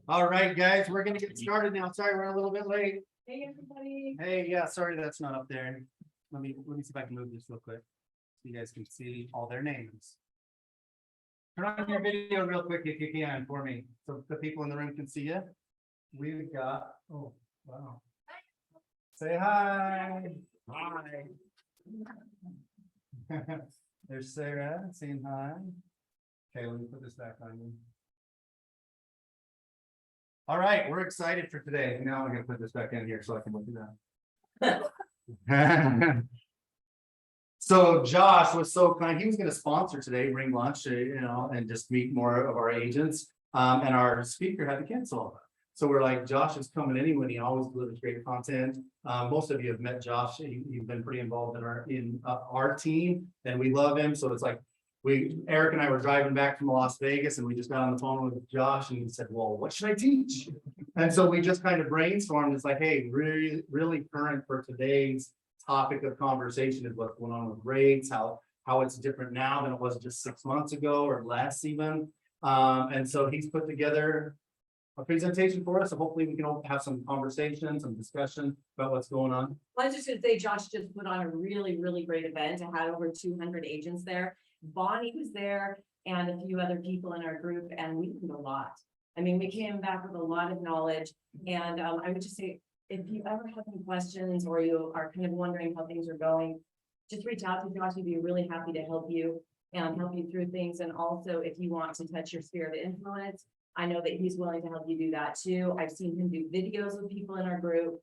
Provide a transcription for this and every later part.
All right, guys, we're gonna get started now. Sorry, we're a little bit late. Hey, everybody. Hey, yeah, sorry that's not up there. Let me see if I can move this real quick. So you guys can see all their names. Turn on your video real quick if you can for me, so the people in the room can see you. We've got, oh, wow. Say hi. Hi. There's Sarah saying hi. Okay, let me put this back on you. All right, we're excited for today. Now I'm gonna put this back in here so I can look at that. So Josh was so kind. He was gonna sponsor today, bring lunch, and just meet more of our agents. And our speaker had to cancel. So we're like, Josh is coming anyway. He always delivers great content. Most of you have met Josh. He's been pretty involved in our team, and we love him. So it's like, Eric and I were driving back from Las Vegas, and we just got on the phone with Josh, and he said, well, what should I teach? And so we just kind of brainstormed. It's like, hey, really current for today's topic of conversation is what's going on with rates, how it's different now than it was just 6 months ago or less even. And so he's put together a presentation for us. So hopefully we can have some conversation, some discussion about what's going on. Well, I was just gonna say, Josh just put on a really great event. I had over 200 agents there. Bonnie was there and a few other people in our group, and we learned a lot. I mean, we came back with a lot of knowledge, and I would just say, if you ever have any questions or you are kind of wondering how things are going, just reach out to Josh. He'd be really happy to help you and help you through things. And also, if you want to touch your sphere of influence, I know that he's willing to help you do that too. I've seen him do videos with people in our group.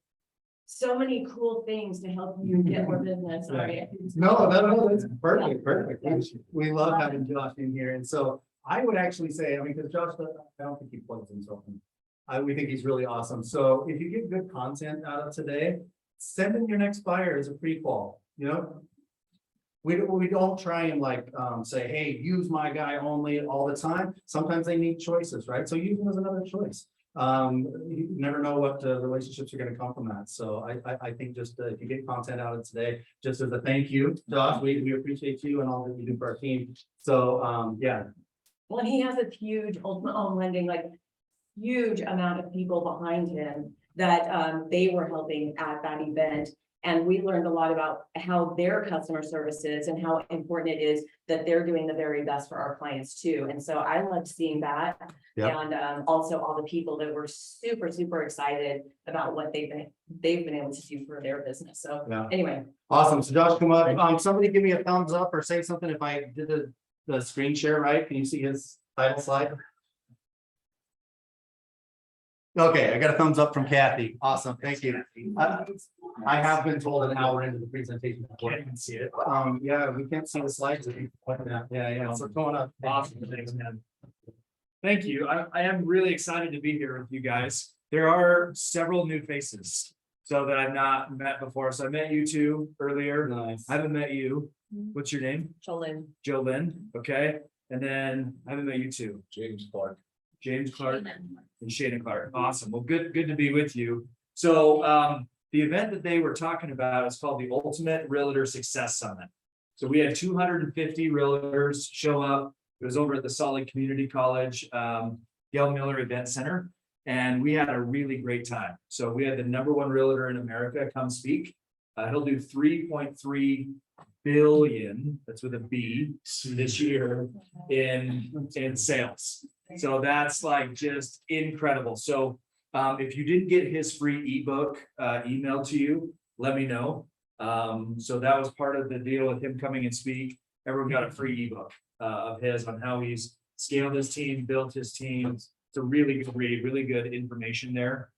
So many cool things to help you get more business. Sorry. No, that's perfect. We love having Josh in here. And so I would actually say, I mean, because Josh, I don't think he plugs himself in. We think he's really awesome. So if you get good content out of today, send in your next buyer as a pre-qual. We don't try and say, hey, use my guy only all the time. Sometimes they need choices, right? So use them as another choice. You never know what relationships are going to come from that. So I think just if you get content out of today, just as a thank you, Josh, we appreciate you and all that you do for our team. So yeah. Well, he has a huge ultimate home lending, huge amount of people behind him that they were helping at that event. And we learned a lot about how their customer service is and how important it is that they're doing the very best for our clients too. And so I loved seeing that. Yep. And also all the people that were super excited about what they've been able to do for their business. So yeah. Anyway. Awesome. So Josh, come up. Somebody give me a thumbs up or say something if I did the screen share right. Can you see his title slide? Okay, I got a thumbs up from Kathy. Awesome, thank you. I have been told an hour into the presentation before I can see it. Yeah, we can't see the slides. Yeah. So going up. Awesome, thanks, man. Thank you. I am really excited to be here with you guys. There are several new faces, so that I've not met before. So I met you two earlier. Nice. I haven't met you. What's your name? Jolyn. Jolyn. Okay, and then I haven't met you two. James Clark. James Clark and Shane Clark. Awesome. Well, good to be with you. So the event that they were talking about is called the Ultimate Realtor Success Summit. So we had 250 realtors show up. It was over at the Salt Lake Community College, Gail Miller Event Center, and we had a really great time. So we had the #1 realtor in America come speak. He'll do 3.3 billion, that's with a B, this year in sales. So that's just incredible. So if you didn't get his free ebook emailed to you, let me know. So that was part of the deal with him coming and speak. Everyone got a free ebook of his on how he's scaled his team, built his team. It's a really good read, really good information there.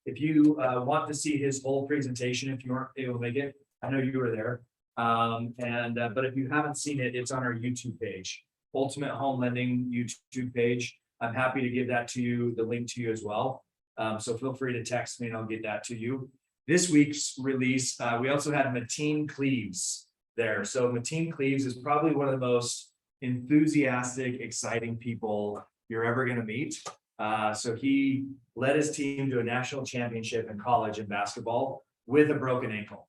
If you want to see his whole presentation, if you weren't able to make it, I know you were there. But if you haven't seen it, it's on our YouTube page, Ultimate Home Lending YouTube page. I'm happy to give that to you, the link to you as well. So feel free to text me and I'll get that to you. This week's release, we also had Mateen Cleaves there. So Mateen Cleaves is probably one of the most enthusiastic, exciting people you're ever going to meet. So he led his team to a national championship in college in basketball with a broken ankle.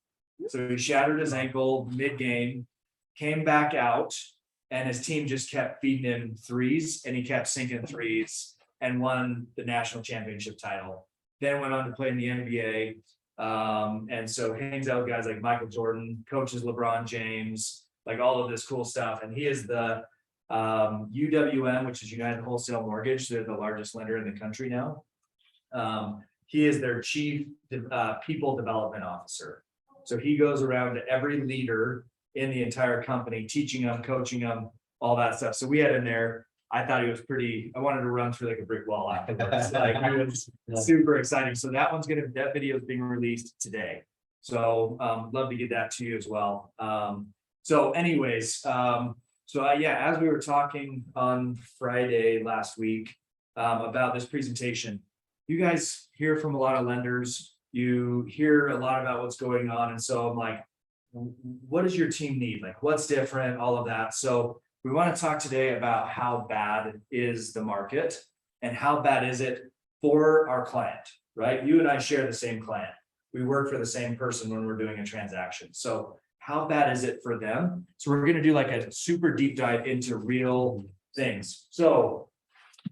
So he shattered his ankle mid-game, came back out, and his team just kept feeding him threes, and he kept sinking threes. and won the national championship title. Then went on to play in the NBA. And so hangs out with guys like Michael Jordan, coaches LeBron James, like all of this cool stuff. And he is the UWM, which is United Wholesale Mortgage. They're the largest lender in the country now. He is their chief people development officer. So he goes around to every leader in the entire company, teaching them, coaching them, all that stuff. So we had in there, I thought he was pretty, I wanted to run through like a brick wall afterwards. Like it was super exciting. So that video is being released today. So love to get that to you as well. So anyways, yeah, as we were talking on Friday last week about this presentation, you guys hear from a lot of lenders, you hear a lot about what's going on. And so I'm like, what does your team need? Like, what's different, all of that. So we want to talk today about how bad is the market and how bad is it for our client, right? You and I share the same client. We work for the same person when we're doing a transaction. So how bad is it for them? So we're going to do like a super deep dive into real things. So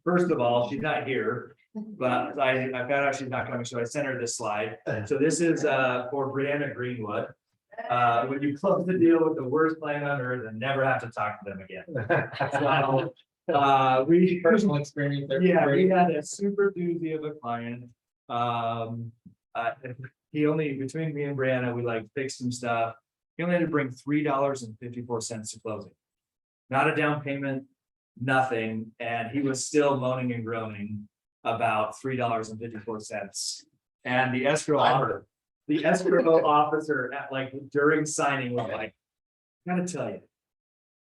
first of all, she's not here, but I found out she's not coming. So I sent her this slide. So this is for Brianna Greenwood. When you close the deal with the worst client on earth and never have to talk to them again. So, we Personal experience. yeah, we had a super doozy of a client. He only, between me and Brianna, we like fixed some stuff. He only had to bring $3.54 to closing. Not a down payment, nothing, and he was still moaning and groaning about $3.54. And the escrow officer at like during signing was like, I gotta tell you,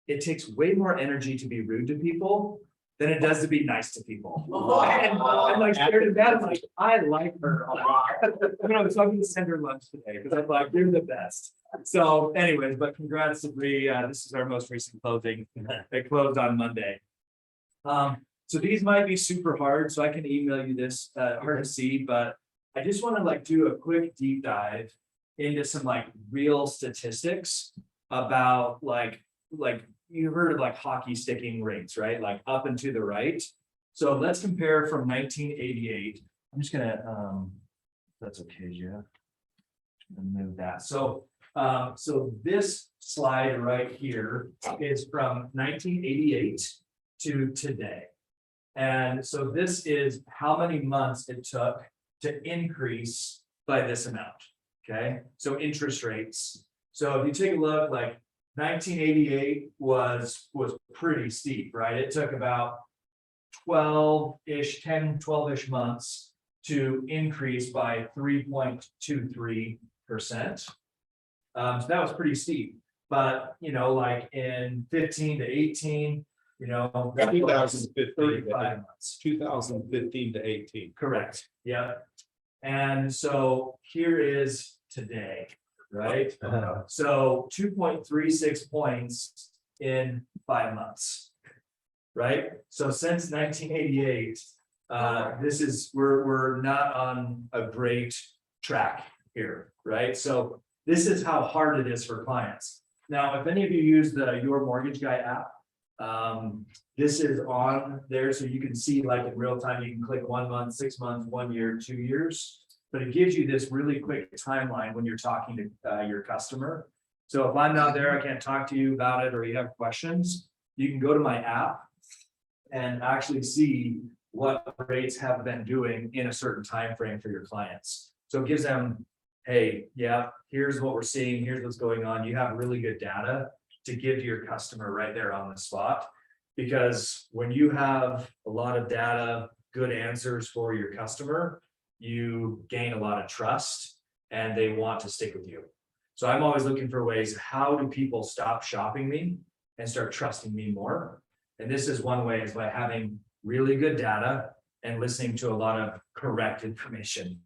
it takes way more energy to be rude to people than it does to be nice to people. And I'm like scared of that. I'm like, I like her a lot. So I'm gonna send her lunch today because I'm like, you're the best. So anyways, but congrats to Bree. This is our most recent closing. It closed on Monday. So these might be super hard, so I can email you this, hard to see, but I just want to like do a quick deep dive into some like real statistics about like you heard of like hockey sticking rates, right? Like up and to the right. So let's compare from 1988. I'm just gonna, that's okay, Jeff. Move that. So this slide right here is from 1988 to today. And so this is how many months it took to increase by this amount, okay? So interest rates. So if you take a look, like 1988 was pretty steep, right? It took about 12-ish months to increase by 3.23%. So that was pretty steep. But, you know, like in 15 to 18, you know, 2015, 35 months. 2015 to 18. Correct. Yeah. And so here is today, right? So 2.36 points in 5 months, right? So since 1988, we're not on a great track here, right? So this is how hard it is for clients. Now, if any of you use the Your Mortgage Guy app, this is on there so you can see like in real time. You can click 1 month, 6 months, 1 year, 2 years, but it gives you this really quick timeline when you're talking to your customer. So if I'm not there, I can't talk to you about it, or you have questions, you can go to my app and actually see what rates have been doing in a certain time frame for your clients. So it gives them, hey, yeah, here's what we're seeing, here's what's going on. You have really good data to give to your customer right there on the spot. Because when you have a lot of data, good answers for your customer, you gain a lot of trust and they want to stick with you. So I'm always looking for ways, how do people stop shopping me and start trusting me more? And this is one way, is by having really good data and listening to a lot of correct information,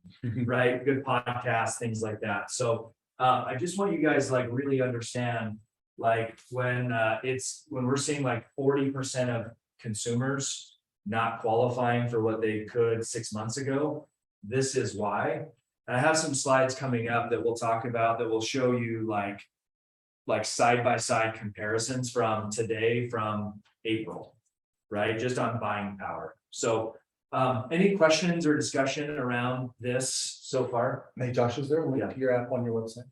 right? Good podcasts, things like that. So I just want you guys like really understand, like when we're seeing like 40% of consumers not qualifying for what they could 6 months ago, this is why. And I have some slides coming up that we'll talk about that will show you like side-by-side comparisons from today, from April, right? Just on buying power. So Any questions or discussion around this so far? Hey, Josh, is there a link Yeah. to your app on your website?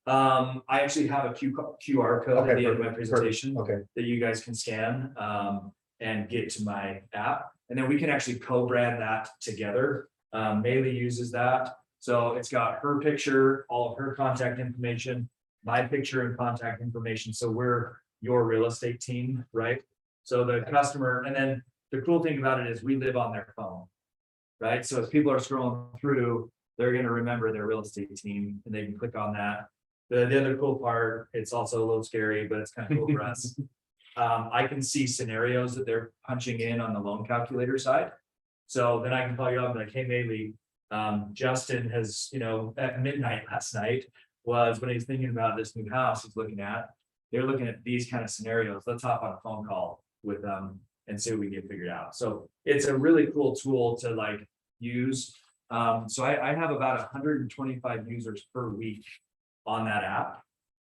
I actually have a QR code at the end of my perfect, presentation Okay, that you guys can scan, and get to my app. And then we can actually co-brand that together. Maylee uses that. So it's got her picture, all of her contact information, my picture and contact information. So we're your real estate team, right? So the customer, and then the cool thing about it is we live on their phone. Right? So as people are scrolling through, they're gonna remember their real estate team and they can click on that. The other cool part, it's also a little scary, but it's kind of cool for us. I can see scenarios that they're punching in on the loan calculator side. So then I can call you up and like, hey, maybe, Justin has, at midnight last night was when he's thinking about this new house he's looking at. They're looking at these kind of scenarios. Let's hop on a phone call with them and see what we get figured out. So it's a really cool tool to like use. So I have about 125 users per week on that app.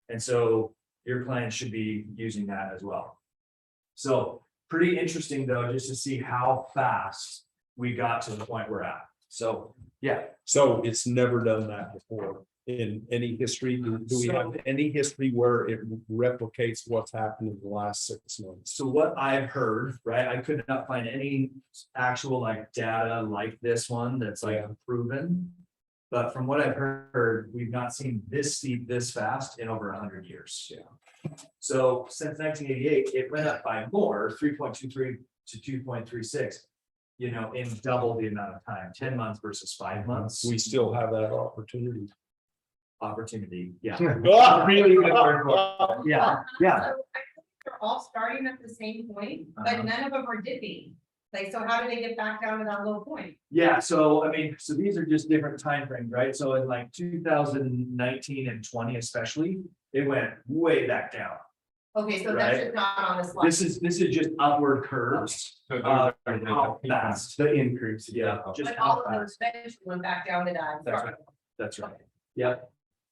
And so your clients should be using that as well. So pretty interesting though, just to see how fast we got to the point we're at. So, yeah. So it's never done that before in any history. Do we have any history where it replicates what's happened in the last 6 months? So what I've heard, right, I could not find any actual like data like this one that's like Yeah. proven. But from what I've heard, we've not seen this steep this fast in over 100 years. Yeah. So since 1988, it went up by more, 3.23 to 2.36, in double the amount of time, 10 months versus 5 months. We still have that opportunity. Opportunity, yeah. Really good word for it. Yeah, yeah. So I think they're all starting at the same point, but Uh-huh. none of them are dipping. Like, so how do they get back down to that low point? Yeah, so I mean, so these are just different timeframes, right? So in like 2019 and 20 especially, it went way back down. Okay, so Right. that's just not on the slide. This is just upward curves. How fast, the increase. yeah, just But how all of fast. those eventually went back down to that. That's right. That's right. Yeah.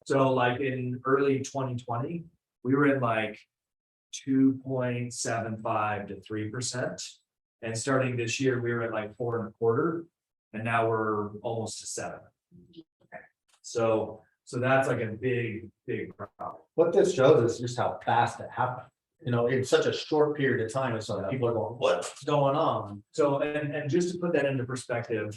So like in early 2020, we were in like 2.75 to 3%. And starting this year, we were at like 4.25, and now we're almost to 7. So that's like a big problem. What this shows is just how fast it happened. In such a short period of time, it's like people are going, what's going on? So, and just to put that into perspective,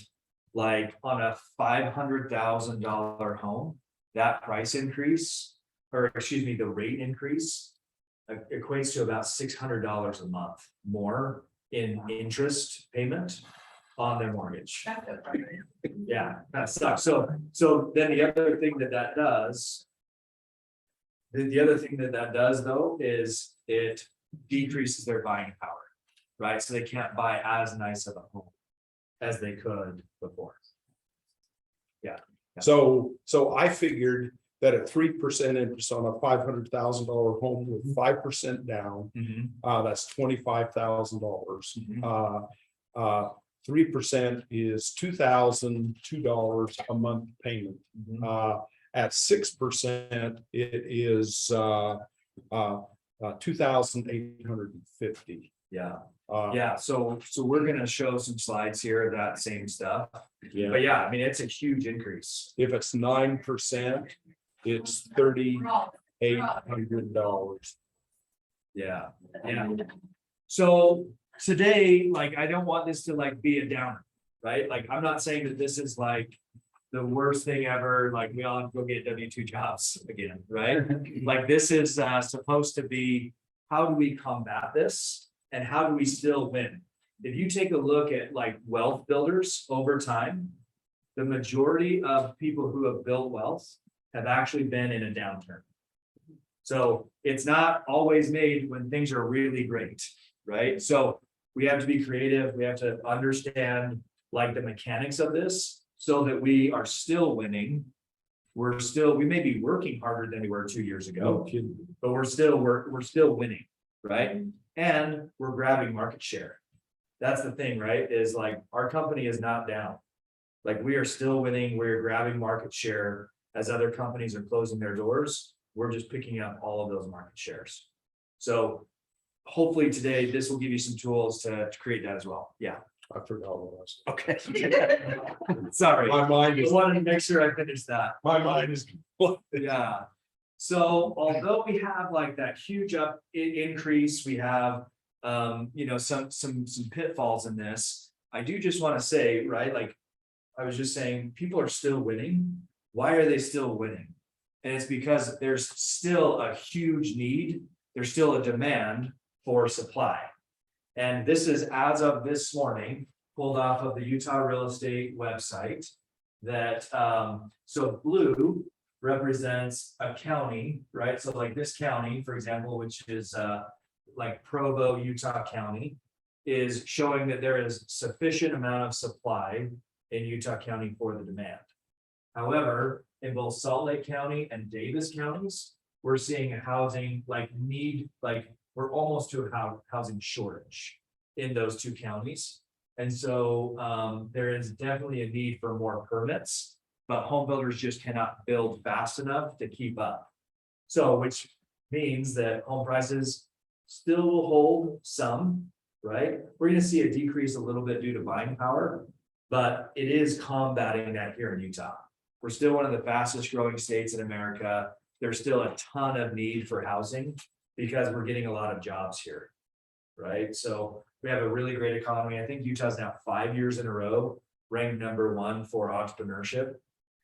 like on a $500,000 home, that price increase, or excuse me, the rate increase equates to about $600 a month more in interest payment on their mortgage. That's so frustrating. Yeah, that sucks. So then the other thing that does. The other thing that does though is it decreases their buying power, right? So they can't buy as nice of a home as they could before. So I figured that at 3% interest on a $500,000 home with 5% down, that's $25,000. Mhm. 3% is $2,002 a month payment. At 6%, it is 2,850. Yeah, yeah. So we're gonna show some slides here of that same stuff. Yeah. But yeah, I mean, it's a huge increase. If it's 9%, it's $3,800. Yeah, yeah. So today, like, I don't want this to like be a downer, right? Like, I'm not saying that this is like the worst thing ever, like we all have to go get W-2 jobs again, right? Like this is supposed to be, how do we combat this? And how do we still win? If you take a look at like wealth builders over time, the majority of people who have built wealth have actually been in a downturn. So it's not always made when things are really great, right? So we have to be creative. We have to understand like the mechanics of this so that we are still winning. We may be working harder than we were 2 years ago, but we're still winning, right? And we're grabbing market share. That's the thing, right? Is like our company is not down. Like we are still winning. We're grabbing market share as other companies are closing their doors. We're just picking up all of those market shares. So hopefully today, this will give you some tools to create that as well. Yeah. I forgot what I was. Okay. Sorry, My mind I is, wanted to make sure I finished that. my mind is. Yeah. So although we have like that huge increase, we have, you know, some pitfalls in this. I do just want to say, right, like, I was just saying, people are still winning. Why are they still winning? And it's because there's still a huge need. There's still a demand for supply. And this is as of this morning, pulled off of the Utah Real Estate website. That, so blue represents a county, right? So like this county, for example, which is like Provo, Utah County, is showing that there is sufficient amount of supply in Utah County for the demand. However, in both Salt Lake County and Davis counties, we're seeing a housing need, we're almost to a housing shortage in those two counties. And so there is definitely a need for more permits, but home builders just cannot build fast enough to keep up. So which means that home prices still will hold some, right? We're gonna see a decrease a little bit due to buying power, but it is combating that here in Utah. We're still one of the fastest growing states in America. There's still a ton of need for housing because we're getting a lot of jobs here, right? So we have a really great economy. I think Utah's now 5 years in a row ranked #1 for entrepreneurship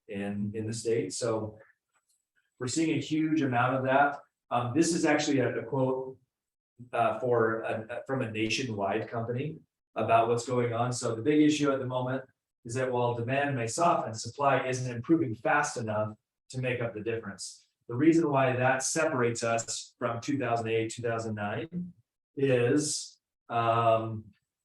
in the state. So we're seeing a huge amount of that. This is actually a quote from a nationwide company about what's going on. So the big issue at the moment is that while demand may soften, supply isn't improving fast enough to make up the difference. The reason why that separates us from 2008, 2009 is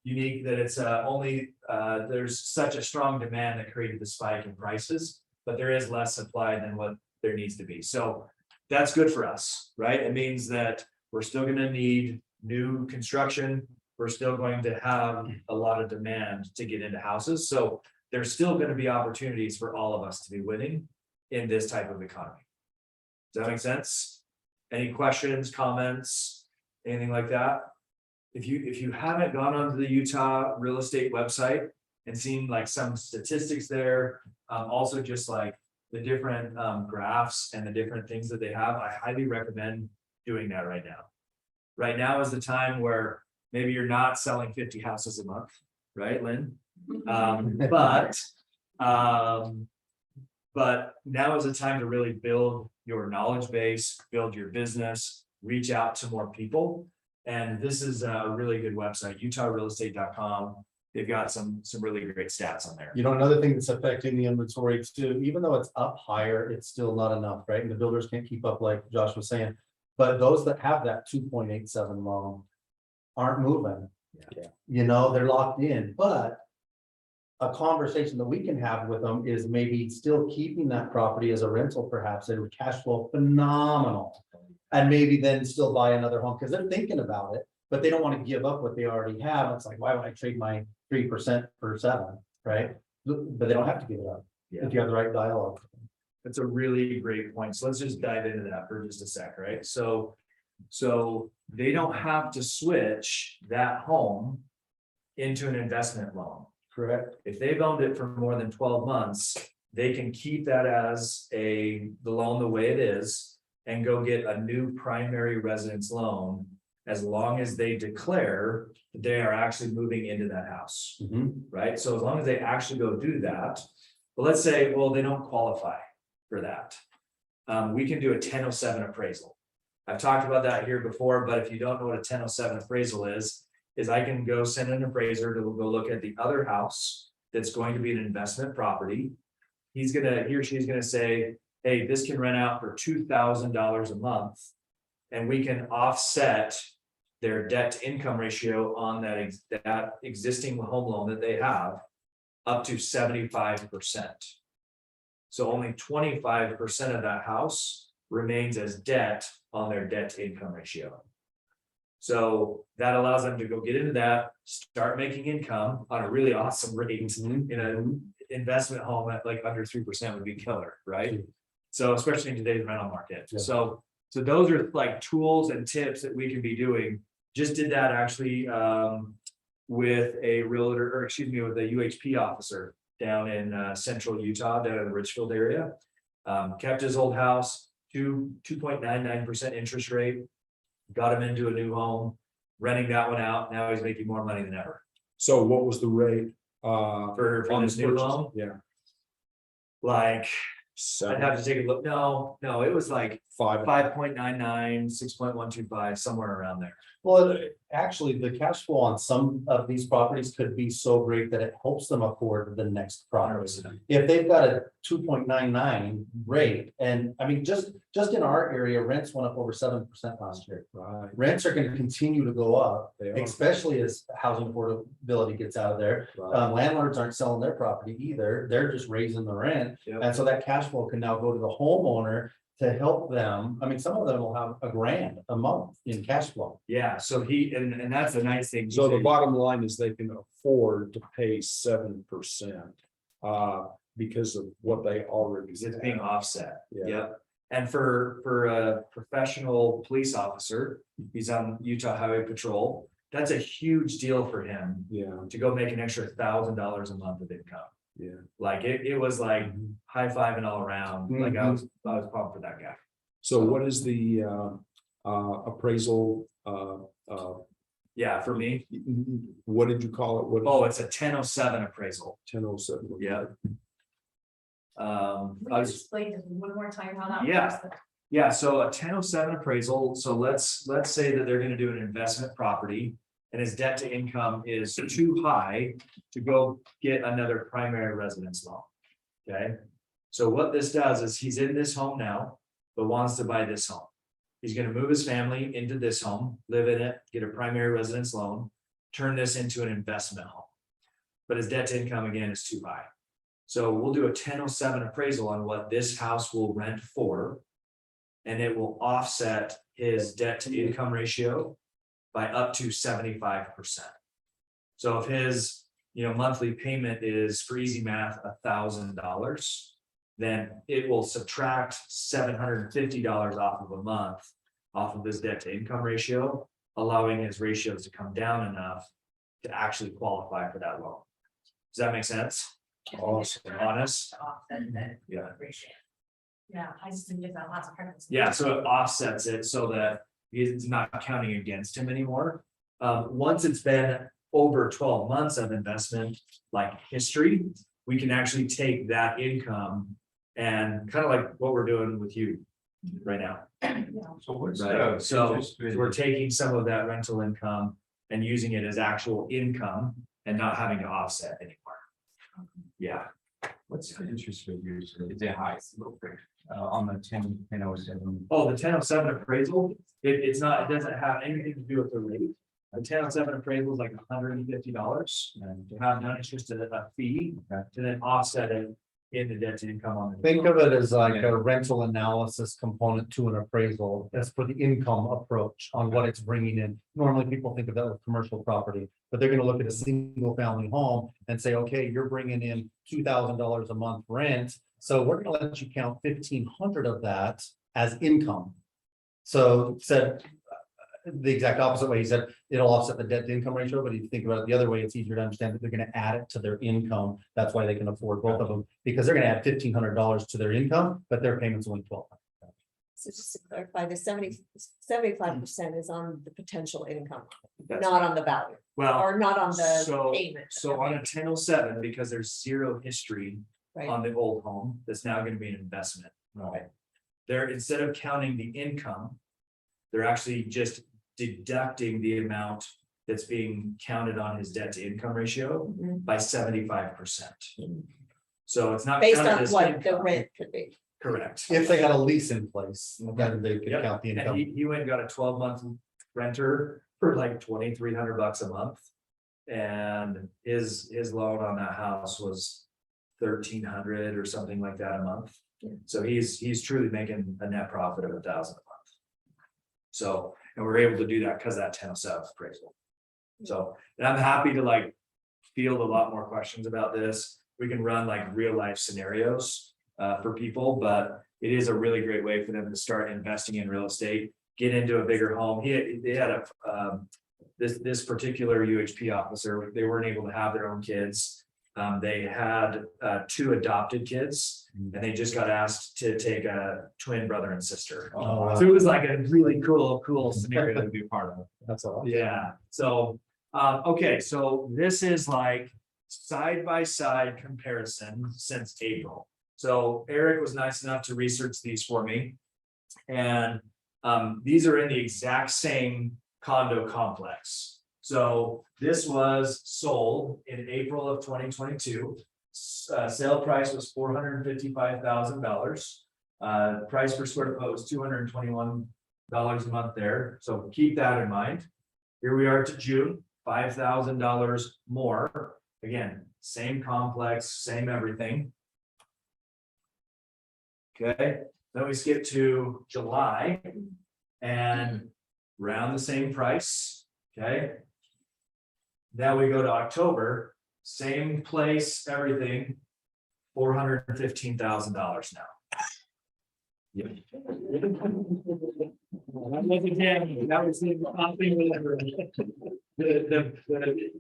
unique, that it's there's such a strong demand that created the spike in prices, but there is less supply than what there needs to be. So that's good for us, right? It means that we're still going to need new construction. We're still going to have a lot of demand to get into houses. So there's still going to be opportunities for all of us to be winning in this type of economy. Does that make sense? Any questions, comments, anything like that? If you haven't gone onto the Utah Real Estate website and seen like some statistics there, also just like the different graphs and the different things that they have, I highly recommend doing that right now. Right now is the time where maybe you're not selling 50 houses a month, right, Lynn? But now is the time to really build your knowledge base, build your business, reach out to more people. And this is a really good website, utahrealestate.com. They've got some really great stats on there. You know, another thing that's affecting the inventory too, even though it's up higher, it's still not enough, right? And the builders can't keep up, like Josh was saying. But those that have that 2.87 loan aren't moving. Yeah. You know, they're locked in, but a conversation that we can have with them is maybe still keeping that property as a rental, perhaps. It would cash flow phenomenal. And maybe then still buy another home because they're thinking about it, but they don't want to give up what they already have. It's like, why would I trade my 3% for 7, right? But they don't have to give it up if you have the right dialogue. That's a really great point. So let's just dive into that for just a sec, right? So they don't have to switch that home into an investment loan. Correct. If they've owned it for more than 12 months, they can keep that as the loan the way it is and go get a new primary residence loan as long as they declare that they are actually moving into that house, right? So as long as they actually go do that, but let's say, well, they don't qualify for that. We can do a 1007 appraisal. I've talked about that here before, but if you don't know what a 1007 appraisal is I can go send an appraiser to go look at the other house that's going to be an investment property. He or she's gonna say, hey, this can rent out for $2,000 a month. And we can offset their debt to income ratio on that existing home loan that they have up to 75%. So only 25% of that house remains as debt on their debt to income ratio. So that allows them to go get into that, start making income on a really awesome rate in an investment home at like under 3% would be killer, right? So especially in today's rental market. Yeah. So those are like tools and tips that we can be doing. Just did that actually with a realtor, or excuse me, with a UHP officer down in central Utah, down in the Richfield area. Kept his old house, 2.99% interest rate. Got him into a new home, renting that one out. Now he's making more money than ever. So what was the rate? For on this new purchase? home? Yeah. Like, I'd Seven, have to take a look. No, it was like five. 5.99, 6.125, somewhere around there. Well, actually, the cash flow on some of these properties could be so great that it helps them afford the next property. If they've got a 2.99 rate, and I mean, just in our area, rents went up over 7% last year. Right. Rents are gonna continue to go up, They are. especially as housing affordability gets out of there. Right. Landlords aren't selling their property either, they're just raising the rent. Yep. And so that cash flow can now go to the homeowner to help them. I mean, some of them will have $1,000 a month in cash flow. Yeah, so and that's the nice thing. So the bottom line is they can afford to pay 7%. Because of what they already. It's being offset. Yeah. Yep. And for a professional police officer, he's on Utah Highway Patrol. That's a huge deal for him Yeah, to go make an extra $1,000 a month of income. yeah. Like it was like high fiving all around. Like I was pumped for that guy. So what is the appraisal? Yeah, for me. What did you call it? What? Oh, it's a 1007 appraisal. 1007. Yeah. Can I you was, explain just one more time how that Yeah. works? yeah, so a 1007 appraisal. So let's say that they're gonna do an investment property. And his debt to income is too high to go get another primary residence loan. Okay, so what this does is he's in this home now, but wants to buy this home. He's gonna move his family into this home, live in it, get a primary residence loan, turn this into an investment home. But his debt to income again is too high. So we'll do a 1007 appraisal on what this house will rent for. And it will offset his debt to income ratio by up to 75%. So if his, monthly payment is, for easy math, $1,000, then it will subtract $750 off of a month off of his debt to income ratio, allowing his ratios to come down enough to actually qualify for that loan. Does that make sense? Awesome. Honest? Yeah. Yeah, I just didn't get that last part. Yeah, so it offsets it so that it's not counting against him anymore. Once it's been over 12 months of investment, like history, we can actually take that income and kind of like what we're doing with you right now. So what's Right, so interest rate? we're taking some of that rental income and using it as actual income and not having to offset anymore. Yeah, What's the interest rate usually? Is it high? It's a little bit, on the 1007. oh, the 1007 appraisal, it doesn't have anything to do with the rate. The 1007 appraisal is like $150, and to have done, it's just a fee to then offset it in the debt to income on the. Think of it as like a rental analysis component to an appraisal. That's for the income approach on what it's bringing in. Normally, people think of that with commercial property, but they're gonna look at a single family home and say, okay, you're bringing in $2,000 a month rent. So we're gonna let you count 1,500 of that as income. So said the exact opposite way. He said it'll offset the debt to income ratio, but if you think about it the other way, it's easier to understand that they're gonna add it to their income. That's why they can afford both of them, because they're gonna add $1,500 to their income, but their payment's only $1,200. So just to clarify, the 75% is on the potential income, That's- not on the value, Well, or not on the so, payment. so on a 1007, because there's zero history Right, on the old home, that's now gonna be an investment. right, They're, instead of counting the income, they're actually just deducting the amount that's being counted on his debt to income ratio Mhm. by 75%. So it's not. based counted on as what the income. rent could be. Correct. If they had a lease in place, then they could Yep. count the And income. he went and got a 12-month renter for like $2,300 a month. And his loan on that house was 1,300 or something like that a month. Yeah. So he's truly making a net profit of 1,000 a month. So, and we're able to do that because of that 1007 appraisal. So, and I'm happy to field a lot more questions about this. We can run real life scenarios for people, but it is a really great way for them to start investing in real estate, get into a bigger home. They had this particular UHP officer, they weren't able to have their own kids. They had 2 adopted kids, and they just got asked to take a twin brother and sister. Oh, So it was like a really cool scenario to be part of. That's all. Yeah, so, okay, so this is like side by side comparison since April. So Eric was nice enough to research these for me. And these are in the exact same condo complex. So this was sold in April of 2022. Sale price was $455,000. Price per square foot was $221 a month there. So keep that in mind. Here we are to June, $5,000 more. Again, same complex, same everything. Okay, then we skip to July and round the same price. Okay. Now we go to October, same place, everything, $415,000 now. Yep. That was the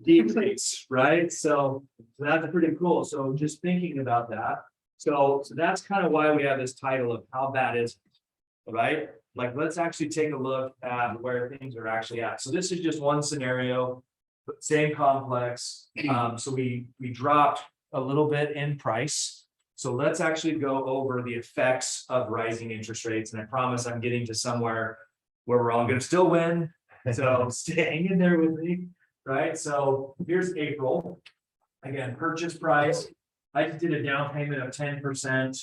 decrease, right? So that's pretty cool. So just thinking about that. So that's kind of why we have this title of how bad is it, right? Like, let's actually take a look at where things are actually at. So this is just one scenario, but same complex. So we dropped a little bit in price. So let's actually go over the effects of rising interest rates. And I promise I'm getting to somewhere where we're all going to still win. So stay in there with me, right? So here's April. Again, purchase price. I did a down payment of 10%,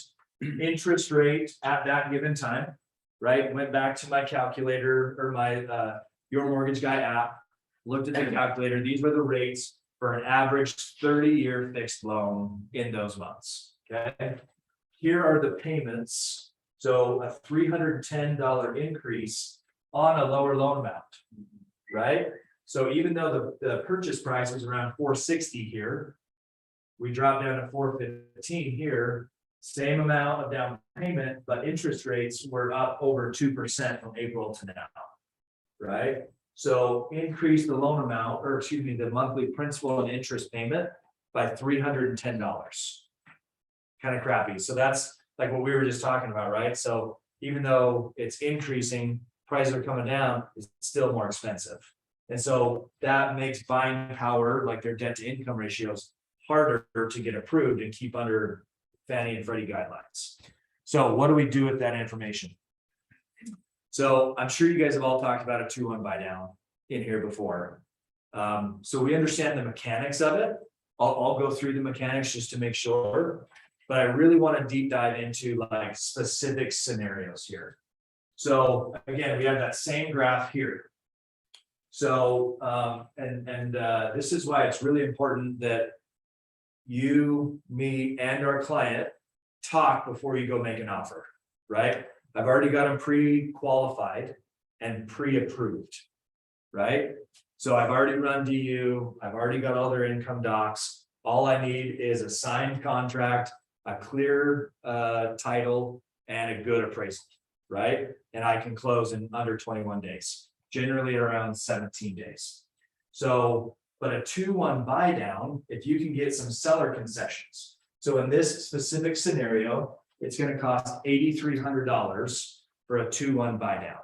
interest rate at that given time, right? Went back to my calculator or my Your Mortgage Guy app, looked at the calculator. These were the rates for an average 30-year fixed loan in those months. Okay. Here are the payments. So a $310 increase on a lower loan amount, right? So even though the purchase price was around $460 here, we dropped down to $415 here, same amount of down payment, but interest rates were up over 2% from April to now, right? So increase the loan amount, or excuse me, the monthly principal and interest payment by $310. Kind of crappy. So that's like what we were just talking about, right? So even though it's increasing, prices are coming down, it's still more expensive. And so that makes buying power, like their debt to income ratios, harder to get approved and keep under Fannie and Freddie guidelines. So what do we do with that information? So I'm sure you guys have all talked about a 2-1 buy down in here before. So we understand the mechanics of it. I'll go through the mechanics just to make sure, but I really want to deep dive into like specific scenarios here. So again, we have that same graph here. So this is why it's really important that you, me, and our client talk before you go make an offer, right? I've already got them pre-qualified and pre-approved, right? So I've already run DU, I've already got all their income docs. All I need is a signed contract, a clear title, and a good appraisal, right? And I can close in under 21 days, generally around 17 days. So, but a 2-1 buy down, if you can get some seller concessions. So in this specific scenario, it's going to cost $8,300 for a 2-1 buy down.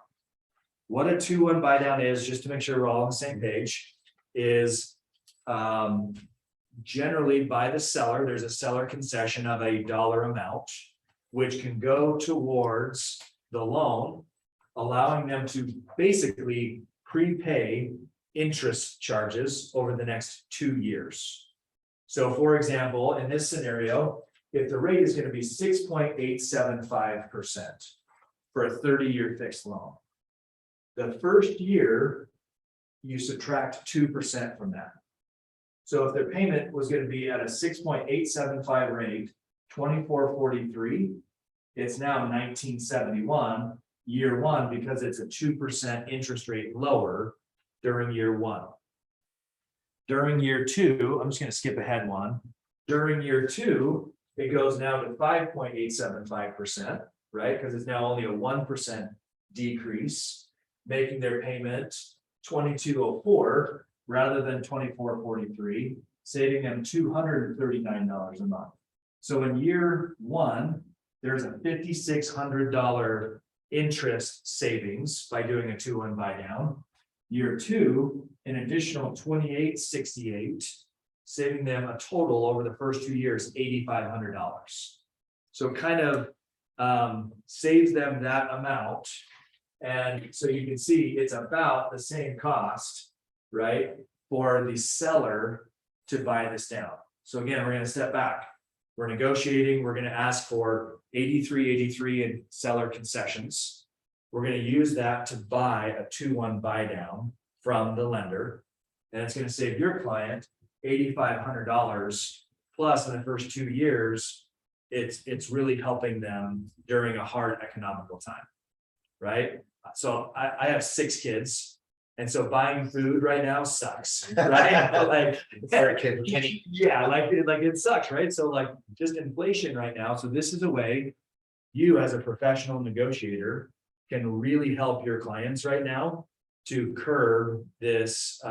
What a 2-1 buy down is, just to make sure we're all on the same page, is generally by the seller, there's a seller concession of a dollar amount, which can go towards the loan, allowing them to basically prepay interest charges over the next 2 years. So for example, in this scenario, if the rate is going to be 6.875% for a 30-year fixed loan, the first year you subtract 2% from that. So if their payment was going to be at a 6.875 rate, 2443, it's now 1971 year one, because it's a 2% interest rate lower during year one. During year two, I'm just going to skip ahead one. During year two, it goes now to 5.875%, right? Because it's now only a 1% decrease, making their payment 2204 rather than 2443, saving them $239 a month. So in year one, there's a $5,600 interest savings by doing a 2-1 buy down. Year two, an additional $2,868, saving them a total over the first 2 years, $8,500. So it kind of saves them that amount. And so you can see it's about the same cost, right, for the seller to buy this down. So again, we're going to step back. We're negotiating, we're going to ask for 83.83 in seller concessions. We're going to use that to buy a 2-1 buy down from the lender. And it's going to save your client $8,500 plus in the first 2 years. It's really helping them during a hard economical time, right? So I have 6 kids. And so buying food right now sucks, right? Like, yeah, like it sucks, right? So like just inflation right now. So this is a way you as a professional negotiator can really help your clients right now to curb this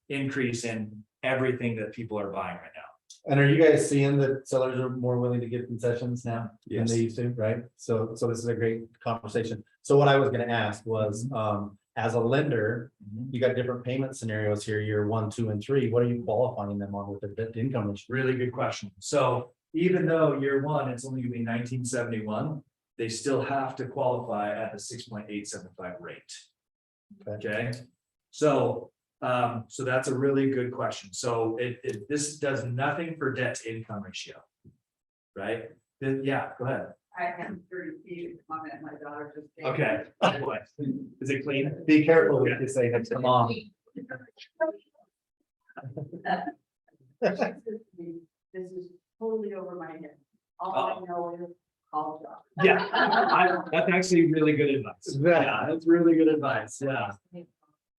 increase in everything that people are buying right now. And are you guys seeing that sellers are more willing to give concessions now than Yes. they used to, right? So this is a great conversation. So what I was gonna ask was, as a lender, you got different payment scenarios here, year 1, 2, and 3. What are you qualifying them on with their debt to income ratio? Really good question. So even though year one, it's only gonna be 1971, they still have to qualify at the 6.875 rate. Okay, so that's a really good question. So this does nothing for debt to income ratio. Right? Then, yeah, go ahead. I have 30 feet, mom and my daughter just. Okay. Oh, boy. Is it clean? Be careful what you say next to mom. This is totally over my head. All I know is call job. Yeah, that's actually really good advice. Yeah, that's really good advice. Yeah.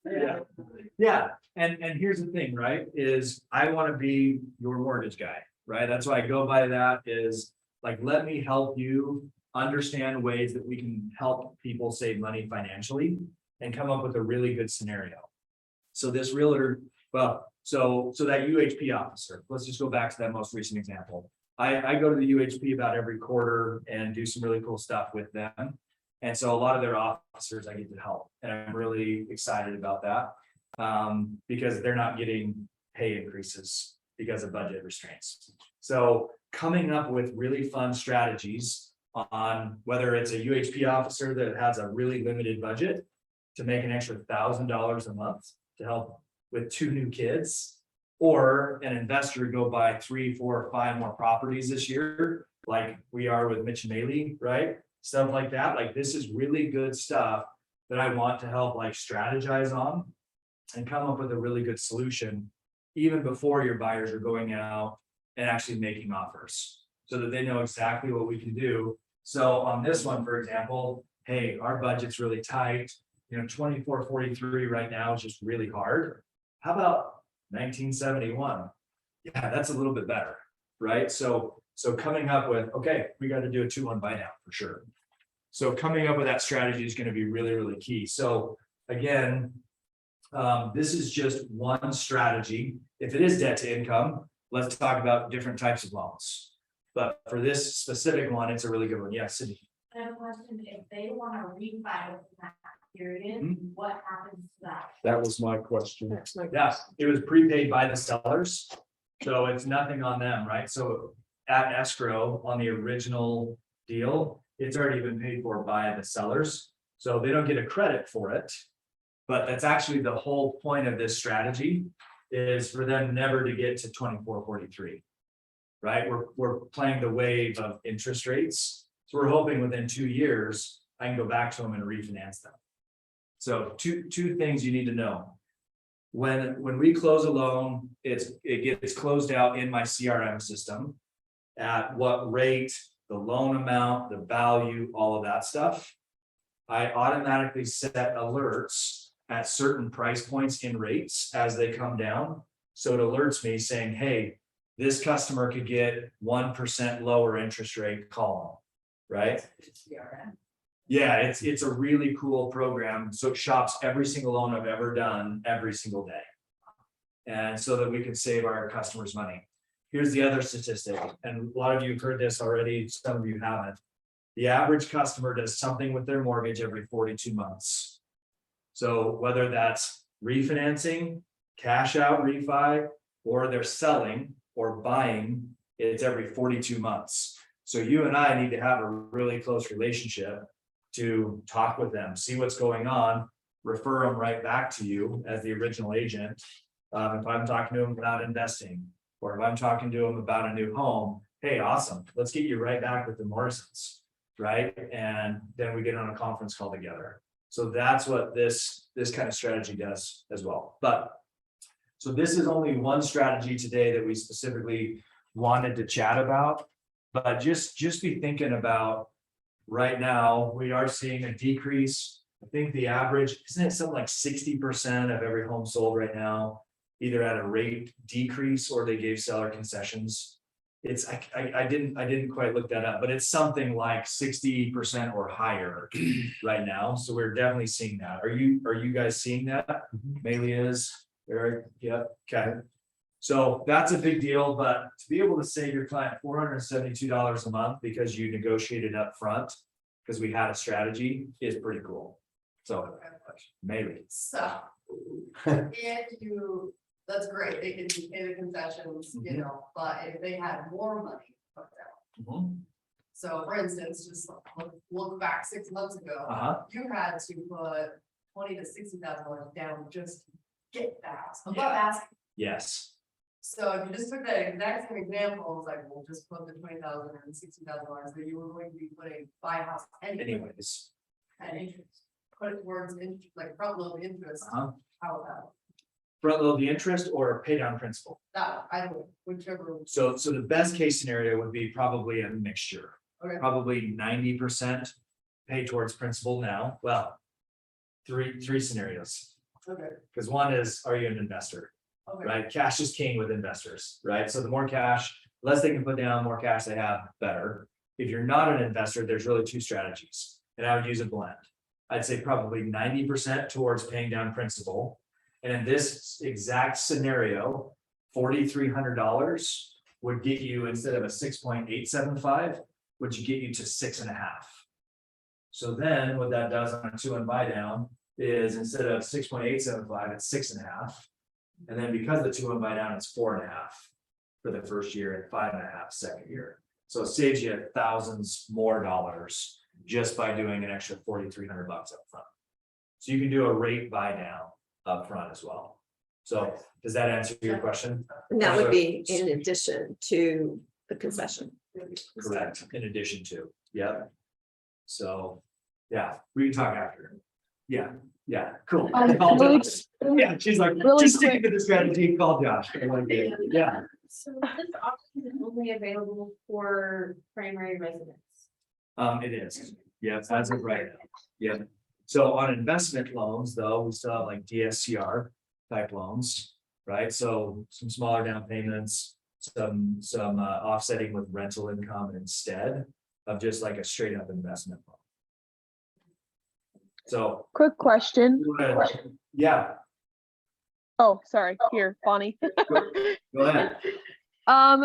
Yeah. Yeah, and here's the thing, right, is I want to be your mortgage guy, right? That's why I go by that is like, let me help you understand ways that we can help people save money financially and come up with a really good scenario. So this realtor, well, so that UHP officer, let's just go back to that most recent example. I go to the UHP about every quarter and do some really cool stuff with them. And so a lot of their officers I get to help, and I'm really excited about that because they're not getting pay increases because of budget restraints. So coming up with really fun strategies on whether it's a UHP officer that has a really limited budget to make an extra $1,000 a month to help with 2 new kids, or an investor go buy 3, 4, 5 more properties this year, like we are with Mitch and Maley, right? Stuff like that. Like this is really good stuff that I want to help like strategize on and come up with a really good solution even before your buyers are going out and actually making offers so that they know exactly what we can do. So on this one, for example, hey, our budget's really tight. 2443 right now is just really hard. How about 1971? Yeah, that's a little bit better, right? So coming up with, okay, we got to do a 2-1 buy down for sure. So coming up with that strategy is going to be really, really key. So again, this is just one strategy. If it is debt to income, let's talk about different types of loans. But for this specific one, it's a really good one. Yes, Cindy. I have a question. If they want to refi within that period, what happens to that? That was my question. That's my. Yeah, it was prepaid by the sellers. So it's nothing on them, right? So at escrow on the original deal, it's already been paid for by the sellers. So they don't get a credit for it. But that's actually the whole point of this strategy is for them never to get to 2443. Right? We're playing the wave of interest rates. So we're hoping within 2 years, I can go back to them and refinance them. So two things you need to know. When we close a loan, it gets closed out in my CRM system at what rate, the loan amount, the value, all of that stuff. I automatically set alerts at certain price points in rates as they come down. So it alerts me saying, hey, this customer could get 1% lower interest rate, call them, right? Yeah, it's a really cool program. So it shops every single loan I've ever done every single day. And so that we can save our customers money. Here's the other statistic, and a lot of you have heard this already, some of you haven't. The average customer does something with their mortgage every 42 months. So whether that's refinancing, cash out refi, or they're selling or buying, it's every 42 months. So you and I need to have a really close relationship to talk with them, see what's going on, refer them right back to you as the original agent. If I'm talking to them about investing, or if I'm talking to them about a new home, hey, awesome, let's get you right back with the Morrisons, right? And then we get on a conference call together. So that's what this kind of strategy does as well. But so this is only one strategy today that we specifically wanted to chat about. But just be thinking about right now, we are seeing a decrease. I think the average, isn't it something like 60% of every home sold right now, either at a rate decrease or they gave seller concessions? It's I didn't quite look that up, but it's something like 60% or higher right now. So we're definitely seeing that. Are you guys seeing that? Maybe is, Eric, yep, okay. So that's a big deal, but to be able to save your client $472 a month because you negotiated up front, because we had a strategy, is pretty cool. So maybe. So, if you, that's great, they can pay the concessions, you know, but if they had more money put down. So for instance, just look back 6 months ago, you had to put $20,000 to $60,000 down just to get that, above asking. Yes. So if you just took that exact same example, it's like, we'll just put the $20,000 and $60,000 that you were going to be putting buy a house Anyways. and interest. Put it towards like front load interest. How about Front load the interest or pay down principal. that? I don't know, whichever. So the best case scenario would be probably a mixture. Okay. Probably 90% pay towards principal now. Well, three scenarios. Okay. Because one is, are you an investor? Okay. Right? Cash is king with investors, right? So the more cash, less they can put down, more cash they have, better. If you're not an investor, there's really two strategies, and I would use a blend. I'd say probably 90% towards paying down principal. And in this exact scenario, $4,300 would get you, instead of a 6.875, would you get you to 6.5. So then what that does on a 2-1 buy down is, instead of 6.875, it's 6.5. And then because the 2-1 buy down, it's 4.5 for the first year and 5.5 second year. So it saves you thousands more dollars just by doing an extra $4,300 up front. So you can do a rate buy down up front as well. So does that answer your question? And that would be in addition to the concession. Correct, in addition to, yeah. So, yeah, we can talk after. Yeah, cool. Call Josh. Yeah, she's like, just stick to the strategy, call Josh. Yeah. So this option is only available for primary residents. It is, yeah, as of right now, yeah. So on investment loans, though, we still have like DSCR type loans, right? So some smaller down payments, some offsetting with rental income instead of just like a straight up investment loan. So. Quick question. Yeah, Oh, sorry. Here, Bonnie. go ahead.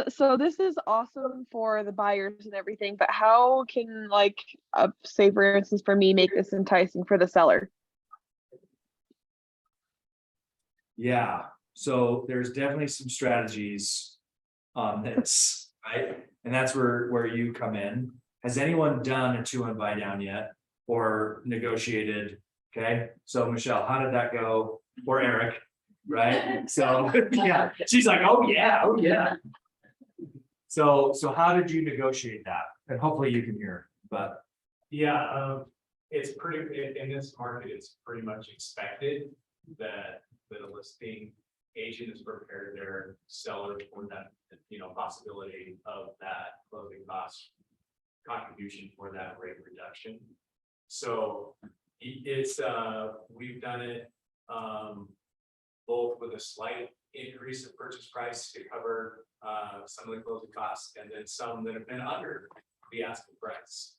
So this is awesome for the buyers and everything, but how can, like, say for instance, for me, make this enticing for the seller? Yeah, so there's definitely some strategies on this, right? And that's where you come in. Has anyone done a 2-1 buy down yet or negotiated? Okay, so Michelle, how did that go? Or Eric, right? So yeah, she's like, oh yeah. So how did you negotiate that? And hopefully you can hear, but Yeah, it's pretty, in this market, it's pretty much expected that the listing agent is prepared their seller for that, possibility of that closing cost contribution for that rate reduction. So it's, we've done it, both with a slight increase in purchase price to cover, some of the closing costs, and then some that have been under the asking price.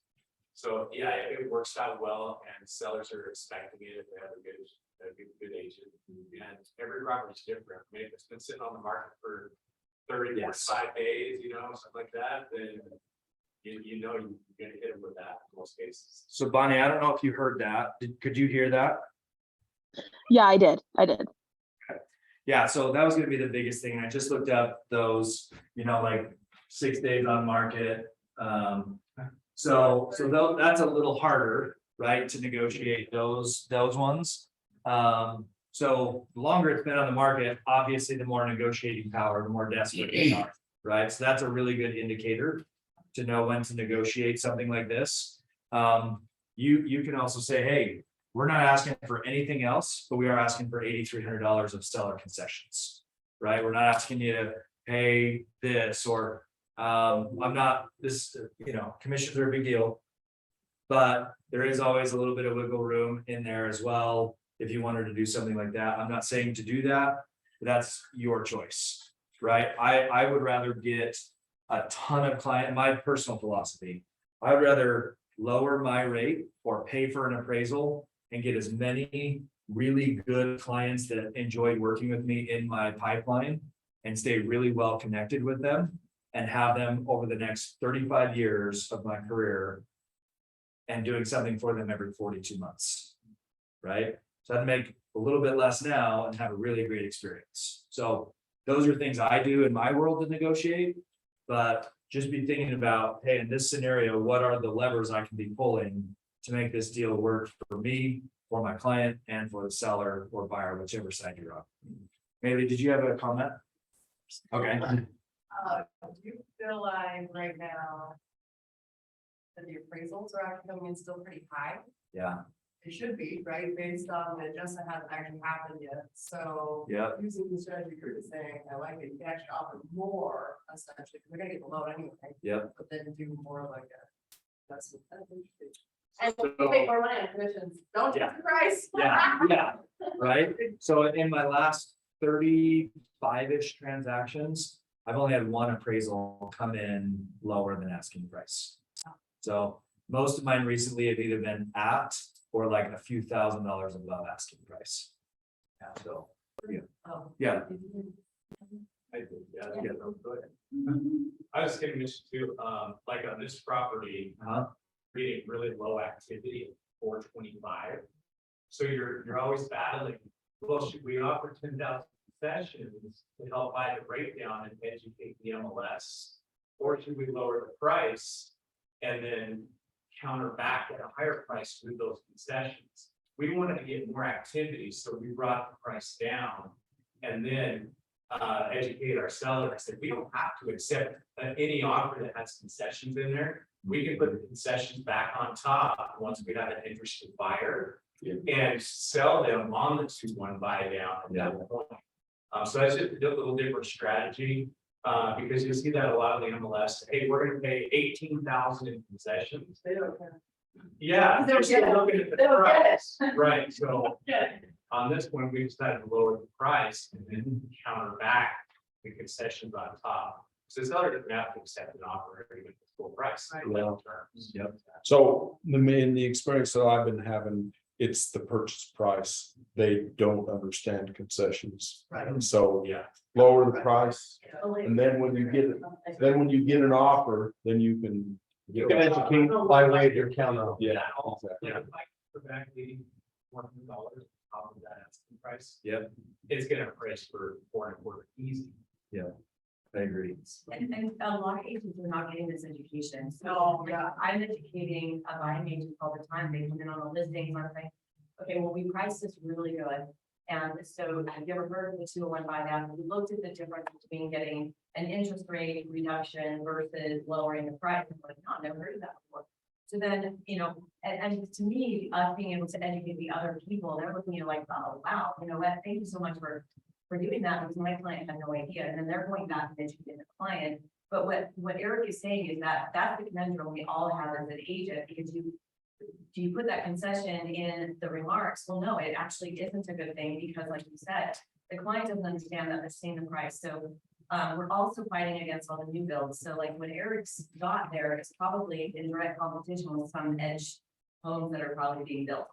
So, yeah, it works out well and sellers are expecting it if they have a good agent. And every property is different. I mean, if it's been sitting on the market for 35 days, you know, something like that, then you know, you're gonna hit them with that in most cases. So Bonnie, I don't know if you heard that. Could you hear that? Yeah, I did. Yeah, so that was gonna be the biggest thing. I just looked up those, you know, like 6 days on market. So that's a little harder, right, to negotiate those ones. So the longer it's been on the market, obviously the more negotiating power, the more desperate they are, right? So that's a really good indicator to know when to negotiate something like this. You can also say, hey, we're not asking for anything else, but we are asking for $8,300 of seller concessions, right? We're not asking you to pay this or I'm not this, you know, commissions are a big deal. But there is always a little bit of wiggle room in there as well. If you wanted to do something like that, I'm not saying to do that, but that's your choice, right? I would rather get a ton of my personal philosophy. I would rather lower my rate or pay for an appraisal and get as many really good clients that enjoy working with me in my pipeline and stay really well connected with them and have them over the next 35 years of my career and doing something for them every 42 months, right? So I'd make a little bit less now and have a really great experience. So those are things I do in my world to negotiate, but just be thinking about, hey, in this scenario, what are the levers I can be pulling to make this deal work for me, for my client, and for the seller or buyer, whichever side you're on. Maybe, did you have a comment? Okay. Do you feel like right now that the appraisals are actually coming in still pretty high? Yeah, They should be, right, based on the adjustment hasn't actually happened yet, so. yeah, Using the strategy you're saying, I like it, you can actually offer more essentially, because we're gonna get the load anyway. yeah. But then do more like a. That's interesting. And So- pay more money on commissions. Don't Yeah. take the price. Yeah, right? So in my last 35-ish transactions, I've only had one appraisal come in lower than asking price. So most of mine recently have either been at or like a few $1,000s above asking price. Yeah, so, Oh. yeah, I think, yeah, go ahead. I was gonna mention too, like on this property, getting really low activity at 425. So you're always battling, well, should we offer 10,000 concessions to help buy the breakdown and educate the MLS? Or should we lower the price and then counter back at a higher price with those concessions? We wanted to get more activity, so we brought the price down and then educate our seller. I said, we don't have to accept any offer that has concessions in there. We can put the concessions back on top once we have an interested buyer and sell them on the 2-1 buy down at that point. So that's just a little different strategy because you see that a lot of the MLS, hey, we're gonna pay 18,000 in concessions. They don't care. Yeah, They they're don't still get it. looking at the They don't get price, right? So on this one, we decided to lower the price and then counter back the concessions on top. So the seller doesn't have to accept an offer even at full price. Terms. Yep. So in the experience that I've been having, it's the purchase price. They don't understand concessions. Right. So Yeah. lower the price, and then when you get an offer, then you can. You can educate by way of your counter. Yeah. Yeah, like for back $100 top of that asking price. Yep. It's gonna price for 4.25 easy. I agree. And a lot of agents are not getting this education, so Oh, yeah. I'm educating a buying agent all the time, they come in on the listings, I'm like, okay, well, we priced this really good. And so have you ever heard of the 201 buy down? We looked at the difference between getting an interest rate reduction versus lowering the price, I'm like, no, I've never heard of that before. So then, you know, and to me, us being able to educate the other people, they're looking at like, oh, wow, you know what, thank you so much for doing that, because my client had no idea, and then they're going back and educating the client. But what Eric is saying is that that's the conundrum we all have as an agent, because do you put that concession in the remarks? Well, no, it actually isn't a good thing, because like you said, the client doesn't understand that they're seeing the price. So we're also fighting against all the new builds. So like when Eric's got there, it's probably in direct competition with some edge homes that are probably being built.